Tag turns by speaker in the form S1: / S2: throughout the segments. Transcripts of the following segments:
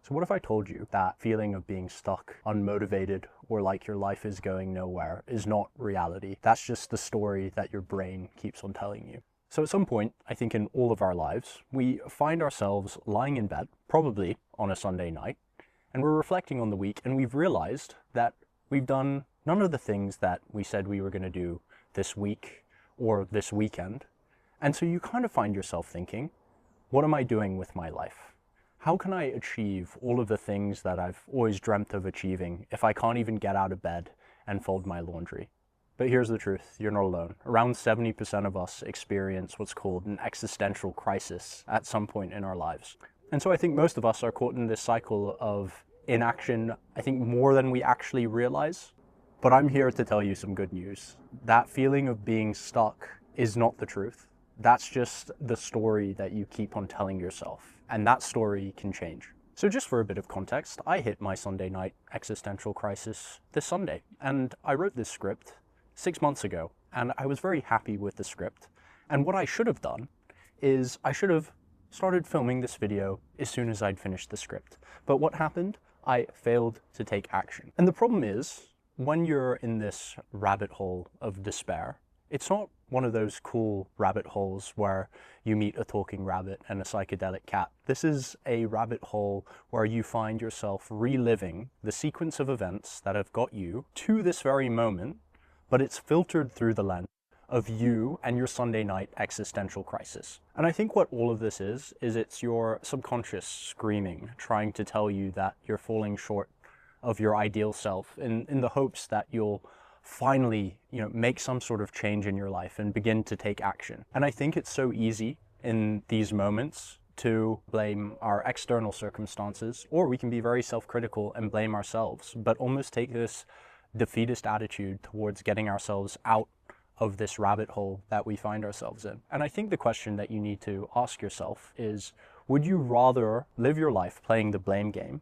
S1: So what if I told you that feeling of being stuck, unmotivated, or like your life is going nowhere is not reality? That's just the story that your brain keeps on telling you. So at some point, I think in all of our lives, we find ourselves lying in bed, probably on a Sunday night, and we're reflecting on the week, and we've realized that we've done none of the things that we said we were going to do this week or this weekend. And so you kind of find yourself thinking, what am I doing with my life? How can I achieve all of the things that I've always dreamt of achieving if I can't even get out of bed and fold my laundry? But here's the truth, you're not alone. Around 70% of us experience what's called an existential crisis at some point in our lives. And so I think most of us are caught in this cycle of inaction, I think more than we actually realize. But I'm here to tell you some good news. That feeling of being stuck is not the truth. That's just the story that you keep on telling yourself. And that story can change. So just for a bit of context, I hit my Sunday night existential crisis this Sunday. And I wrote this script 6 months ago. And I was very happy with the script. And what I should have done is I should have started filming this video as soon as I'd finished the script. But what happened? I failed to take action. And the problem is, when you're in this rabbit hole of despair, it's not one of those cool rabbit holes where you meet a talking rabbit and a psychedelic cat. This is a rabbit hole where you find yourself reliving the sequence of events that have got you to this very moment, but it's filtered through the lens of you and your Sunday night existential crisis. And I think what all of this is it's your subconscious screaming, trying to tell you that you're falling short of your ideal self in the hopes that you'll finally, make some sort of change in your life and begin to take action. And I think it's so easy in these moments to blame our external circumstances, or we can be very self-critical and blame ourselves, but almost take this defeatist attitude towards getting ourselves out of this rabbit hole that we find ourselves in. And I think the question that you need to ask yourself is, would you rather live your life playing the blame game,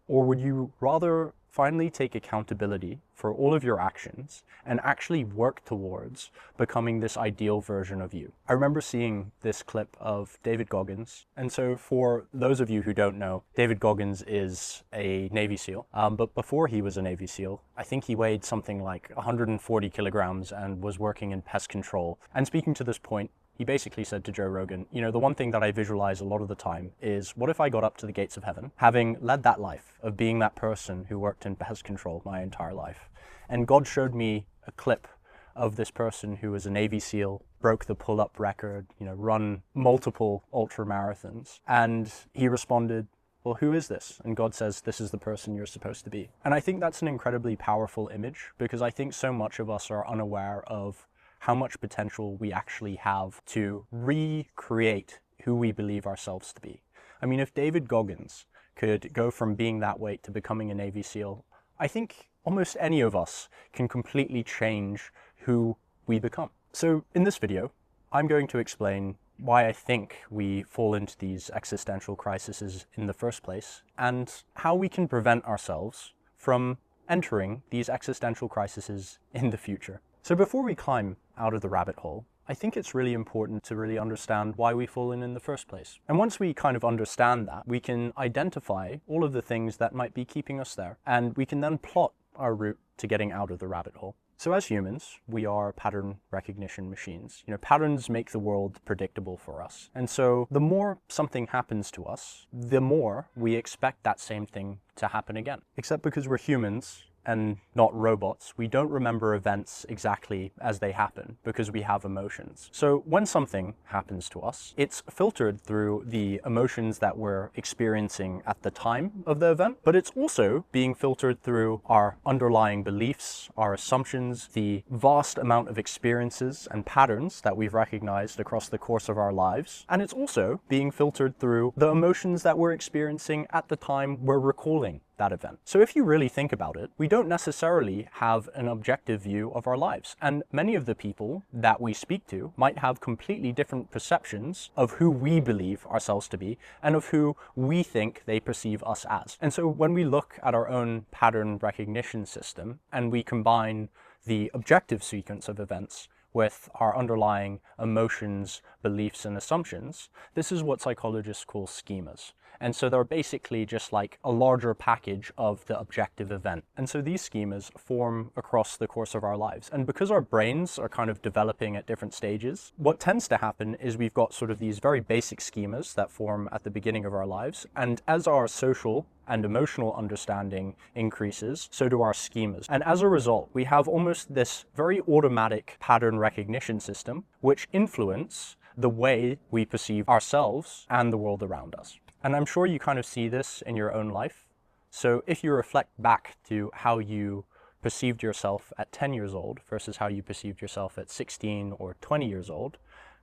S1: or would you rather finally take accountability for all of your actions and actually work towards becoming this ideal version of you? I remember seeing this clip of David Goggins. And so for those of you who don't know, David Goggins is a Navy SEAL. But before he was a Navy SEAL, I think he weighed something like 140 kilograms and was working in pest control. And speaking to this point, he basically said to Joe Rogan, the one thing that I visualize a lot of the time is, what if I got up to the gates of heaven, having led that life of being that person who worked in pest control my entire life, and God showed me a clip of this person who was a Navy SEAL, broke the pull-up record, run multiple ultra marathons, and he responded, well, who is this? And God says, this is the person you're supposed to be. And I think that's an incredibly powerful image, because I think so much of us are unaware of how much potential we actually have to recreate who we believe ourselves to be. I mean, if David Goggins could go from being that weight to becoming a Navy SEAL, I think almost any of us can completely change who we become. So in this video, I'm going to explain why I think we fall into these existential crises in the first place, and how we can prevent ourselves from entering these existential crises in the future. So before we climb out of the rabbit hole, I think it's really important to really understand why we fall in the first place. And once we kind of understand that, we can identify all of the things that might be keeping us there, and we can then plot our route to getting out of the rabbit hole. So as humans, we are pattern recognition machines. Patterns make the world predictable for us. And so the more something happens to us, the more we expect that same thing to happen again. Except because we're humans and not robots, we don't remember events exactly as they happen because we have emotions. So when something happens to us, it's filtered through the emotions that we're experiencing at the time of the event, but it's also being filtered through our underlying beliefs, our assumptions, the vast amount of experiences and patterns that we've recognized across the course of our lives. And it's also being filtered through the emotions that we're experiencing at the time we're recalling that event. So if you really think about it, we don't necessarily have an objective view of our lives. And many of the people that we speak to might have completely different perceptions of who we believe ourselves to be and of who we think they perceive us as. And so when we look at our own pattern recognition system and we combine the objective sequence of events with our underlying emotions, beliefs, and assumptions, this is what psychologists call schemas. And so they're basically just like a larger package of the objective event. And so these schemas form across the course of our lives. And because our brains are kind of developing at different stages, what tends to happen is we've got sort of these very basic schemas that form at the beginning of our lives. And as our social and emotional understanding increases, so do our schemas. And as a result, we have almost this very automatic pattern recognition system, which influence the way we perceive ourselves and the world around us. And I'm sure you kind of see this in your own life. So if you reflect back to how you perceived yourself at 10 years old versus how you perceived yourself at 16 or 20 years old,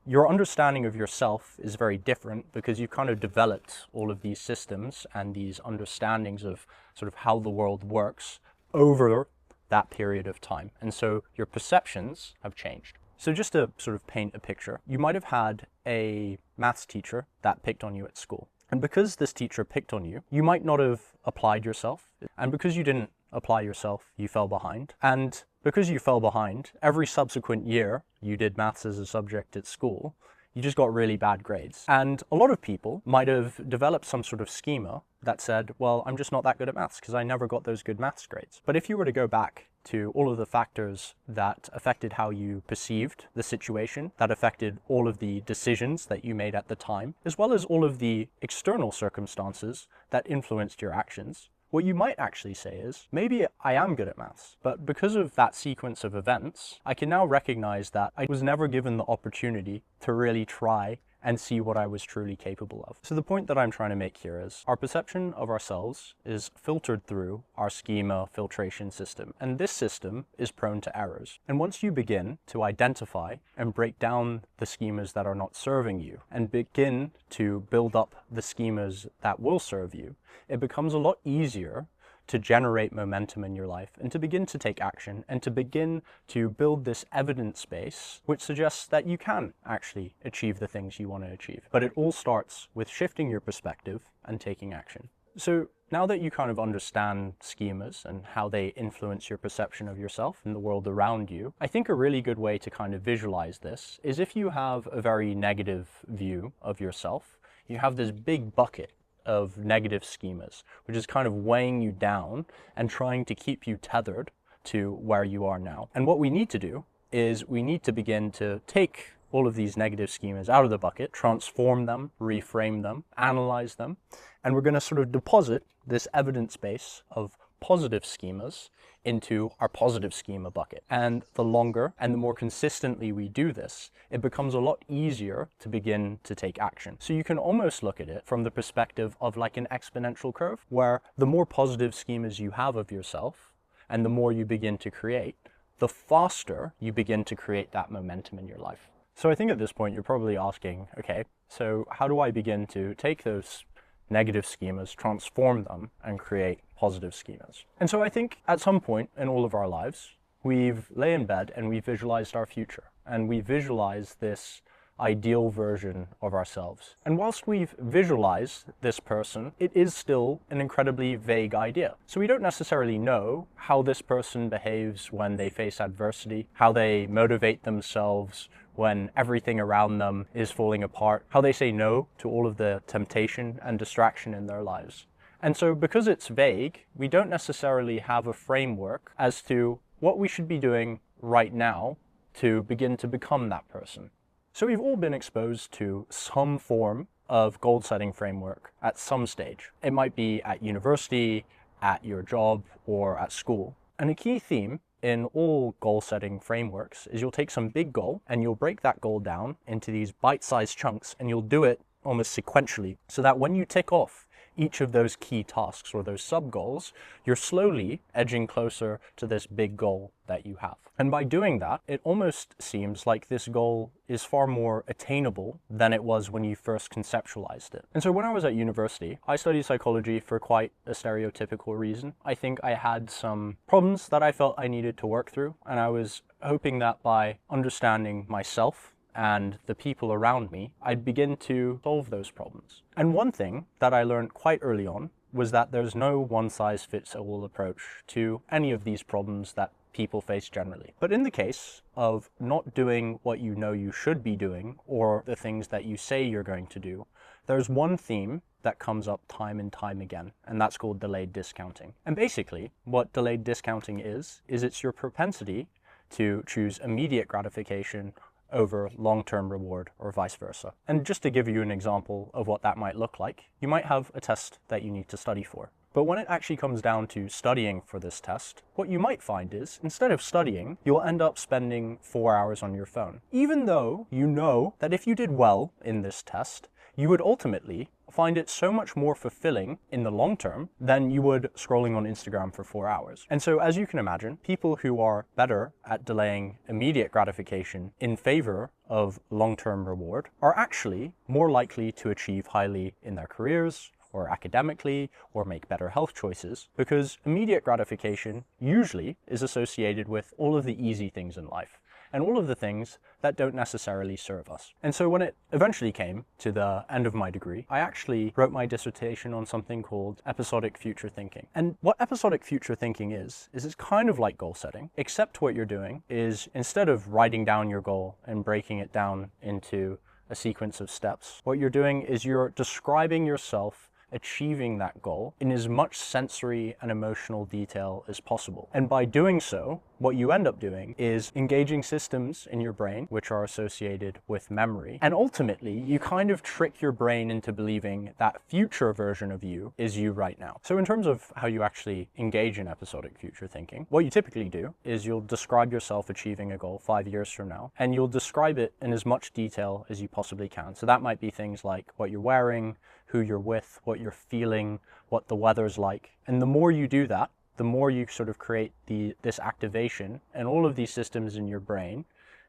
S1: your understanding of yourself is very different because you've kind of developed all of these systems and these understandings of sort of how the world works over that period of time. And so your perceptions have changed. So just to sort of paint a picture, you might have had a maths teacher that picked on you at school. And because this teacher picked on you, you might not have applied yourself. And because you didn't apply yourself, you fell behind. And because you fell behind, every subsequent year you did maths as a subject at school, you just got really bad grades. And a lot of people might have developed some sort of schema that said, well, I'm just not that good at maths because I never got those good maths grades. But if you were to go back to all of the factors that affected how you perceived the situation, that affected all of the decisions that you made at the time, as well as all of the external circumstances that influenced your actions, what you might actually say is, maybe I am good at maths, but because of that sequence of events, I can now recognize that I was never given the opportunity to really try and see what I was truly capable of. So the point that I'm trying to make here is our perception of ourselves is filtered through our schema filtration system. And this system is prone to errors. And once you begin to identify and break down the schemas that are not serving you and begin to build up the schemas that will serve you, it becomes a lot easier to generate momentum in your life and to begin to take action and to begin to build this evidence base which suggests that you can actually achieve the things you want to achieve. But it all starts with shifting your perspective and taking action. So now that you kind of understand schemas and how they influence your perception of yourself and the world around you, I think a really good way to kind of visualize this is if you have a very negative view of yourself, you have this big bucket of negative schemas, which is kind of weighing you down and trying to keep you tethered to where you are now. And what we need to do is we need to begin to take all of these negative schemas out of the bucket, transform them, reframe them, analyze them, and we're going to sort of deposit this evidence base of positive schemas into our positive schema bucket. And the longer and the more consistently we do this, it becomes a lot easier to begin to take action. So you can almost look at it from the perspective of like an exponential curve, where the more positive schemas you have of yourself and the more you begin to create, the faster you begin to create that momentum in your life. So I think at this point you're probably asking, okay, so how do I begin to take those negative schemas, transform them, and create positive schemas? And so I think at some point in all of our lives, we've lay in bed and we visualized our future, and we visualized this ideal version of ourselves. And whilst we've visualized this person, it is still an incredibly vague idea. So we don't necessarily know how this person behaves when they face adversity, how they motivate themselves when everything around them is falling apart, how they say no to all of the temptation and distraction in their lives. And so because it's vague, we don't necessarily have a framework as to what we should be doing right now to begin to become that person. So we've all been exposed to some form of goal-setting framework at some stage. It might be at university, at your job, or at school. And a key theme in all goal-setting frameworks is you'll take some big goal and you'll break that goal down into these bite-sized chunks, and you'll do it almost sequentially so that when you tick off each of those key tasks or those sub-goals, you're slowly edging closer to this big goal that you have. And by doing that, it almost seems like this goal is far more attainable than it was when you first conceptualized it. And so when I was at university, I studied psychology for quite a stereotypical reason. I think I had some problems that I felt I needed to work through, and I was hoping that by understanding myself and the people around me, I'd begin to solve those problems. And one thing that I learned quite early on was that there's no one-size-fits-all approach to any of these problems that people face generally. But in the case of not doing what you know you should be doing, or the things that you say you're going to do, there's one theme that comes up time and time again, and that's called delayed discounting. And basically, what delayed discounting is it's your propensity to choose immediate gratification over long-term reward or vice versa. And just to give you an example of what that might look like, you might have a test that you need to study for. But when it actually comes down to studying for this test, what you might find is, instead of studying, you'll end up spending 4 hours on your phone. Even though you know that if you did well in this test, you would ultimately find it so much more fulfilling in the long term than you would scrolling on Instagram for 4 hours. And so, as you can imagine, people who are better at delaying immediate gratification in favor of long-term reward are actually more likely to achieve highly in their careers, or academically, or make better health choices, because immediate gratification usually is associated with all of the easy things in life, and all of the things that don't necessarily serve us. And so when it eventually came to the end of my degree, I actually wrote my dissertation on something called Episodic Future Thinking. And what Episodic Future Thinking is it's kind of like goal setting, except what you're doing is, instead of writing down your goal and breaking it down into a sequence of steps, what you're doing is you're describing yourself achieving that goal in as much sensory and emotional detail as possible. And by doing so, what you end up doing is engaging systems in your brain which are associated with memory. And ultimately, you kind of trick your brain into believing that future version of you is you right now. So in terms of how you actually engage in episodic future thinking, what you typically do is you'll describe yourself achieving a goal 5 years from now, and you'll describe it in as much detail as you possibly can. So that might be things like what you're wearing, who you're with, what you're feeling, what the weather's like. And the more you do that, the more you sort of create this activation and all of these systems in your brain.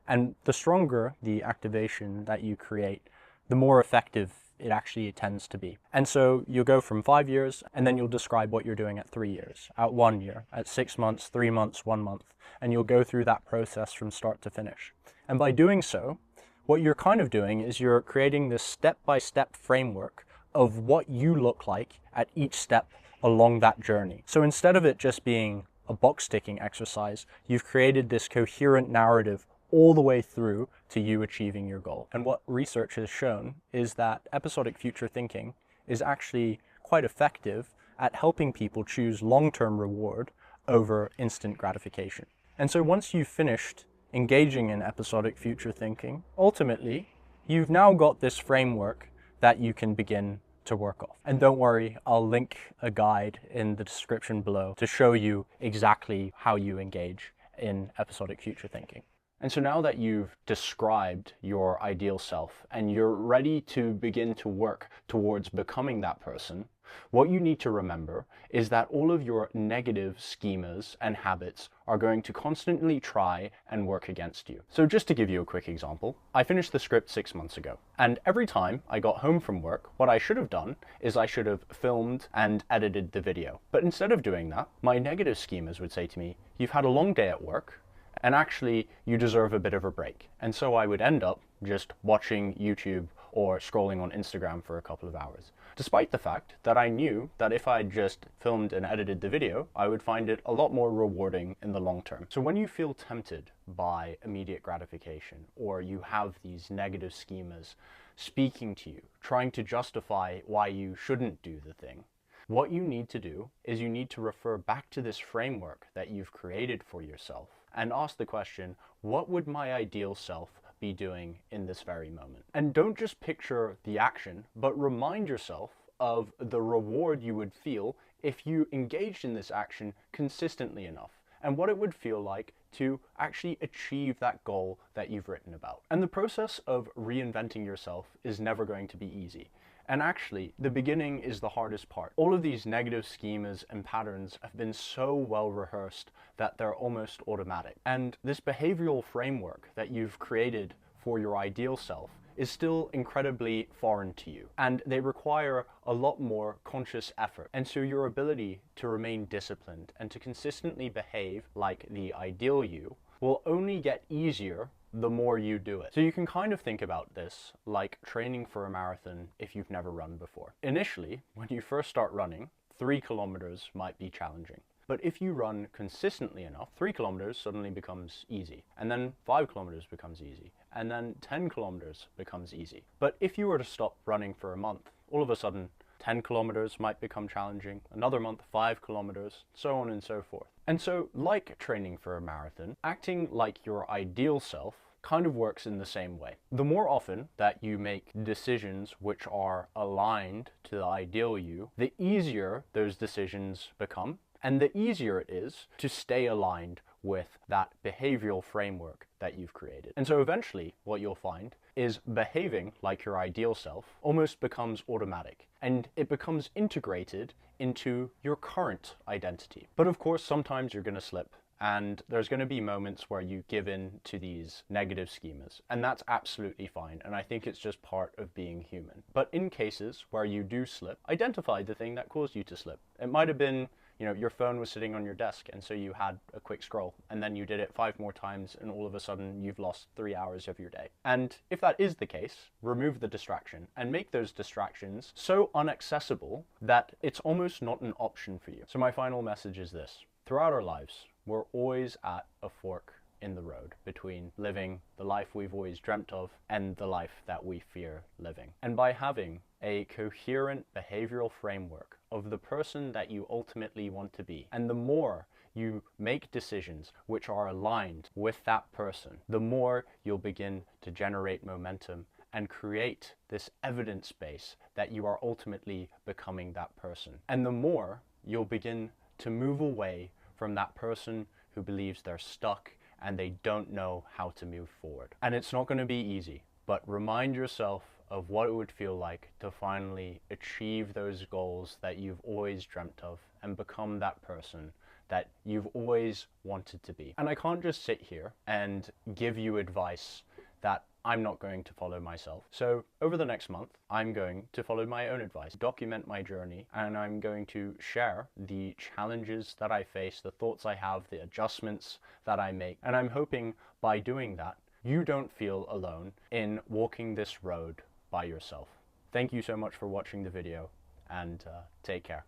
S1: And the stronger the activation that you create, the more effective it actually tends to be. And so you'll go from 5 years, and then you'll describe what you're doing at 3 years, at 1 year, at 6 months, 3 months, 1 month. And you'll go through that process from start to finish. And by doing so, what you're kind of doing is you're creating this step-by-step framework of what you look like at each step along that journey. So instead of it just being a box ticking exercise, you've created this coherent narrative all the way through to you achieving your goal. And what research has shown is that episodic future thinking is actually quite effective at helping people choose long-term reward over instant gratification. And so once you've finished engaging in episodic future thinking, ultimately, you've now got this framework that you can begin to work off. And don't worry, I'll link a guide in the description below to show you exactly how you engage in episodic future thinking. And so now that you've described your ideal self and you're ready to begin to work towards becoming that person, what you need to remember is that all of your negative schemas and habits are going to constantly try and work against you. So just to give you a quick example, I finished the script 6 months ago, and every time I got home from work, what I should have done is I should have filmed and edited the video. But instead of doing that, my negative schemas would say to me, "You've had a long day at work, and actually you deserve a bit of a break." And so I would end up just watching YouTube or scrolling on Instagram for a couple of hours, despite the fact that I knew that if I just filmed and edited the video, I would find it a lot more rewarding in the long term. So when you feel tempted by immediate gratification, or you have these negative schemas speaking to you, trying to justify why you shouldn't do the thing, what you need to do is you need to refer back to this framework that you've created for yourself and ask the question, what would my ideal self be doing in this very moment? And don't just picture the action, but remind yourself of the reward you would feel if you engaged in this action consistently enough, and what it would feel like to actually achieve that goal that you've written about. And the process of reinventing yourself is never going to be easy. And actually, the beginning is the hardest part. All of these negative schemas and patterns have been so well rehearsed that they're almost automatic. And this behavioral framework that you've created for your ideal self is still incredibly foreign to you, and they require a lot more conscious effort. And so your ability to remain disciplined and to consistently behave like the ideal you will only get easier the more you do it. So you can kind of think about this like training for a marathon if you've never run before. Initially, when you first start running, 3 kilometers might be challenging. But if you run consistently enough, 3 kilometers suddenly becomes easy, and then 5 kilometers becomes easy, and then 10 kilometers becomes easy. But if you were to stop running for a month, all of a sudden 10 kilometers might become challenging, another month 5 kilometers, so on and so forth. And so, like training for a marathon, acting like your ideal self kind of works in the same way. The more often that you make decisions which are aligned to the ideal you, the easier those decisions become, and the easier it is to stay aligned with that behavioral framework that you've created. And so eventually what you'll find is behaving like your ideal self almost becomes automatic, and it becomes integrated into your current identity. But of course, sometimes you're going to slip, and there's going to be moments where you give in to these negative schemas, and that's absolutely fine, and I think it's just part of being human. But in cases where you do slip, identify the thing that caused you to slip. It might have been, your phone was sitting on your desk, and so you had a quick scroll, and then you did it 5 more times, and all of a sudden you've lost 3 hours of your day. And if that is the case, remove the distraction and make those distractions so inaccessible that it's almost not an option for you. So my final message is this: throughout our lives, we're always at a fork in the road between living the life we've always dreamt of and the life that we fear living. And by having a coherent behavioral framework of the person that you ultimately want to be, and the more you make decisions which are aligned with that person, the more you'll begin to generate momentum and create this evidence base that you are ultimately becoming that person. And the more you'll begin to move away from that person who believes they're stuck and they don't know how to move forward. And it's not going to be easy, but remind yourself of what it would feel like to finally achieve those goals that you've always dreamt of and become that person that you've always wanted to be. And I can't just sit here and give you advice that I'm not going to follow myself. So over the next month, I'm going to follow my own advice, document my journey, and I'm going to share the challenges that I face, the thoughts I have, the adjustments that I make. And I'm hoping by doing that, you don't feel alone in walking this road by yourself. Thank you so much for watching the video, and take care.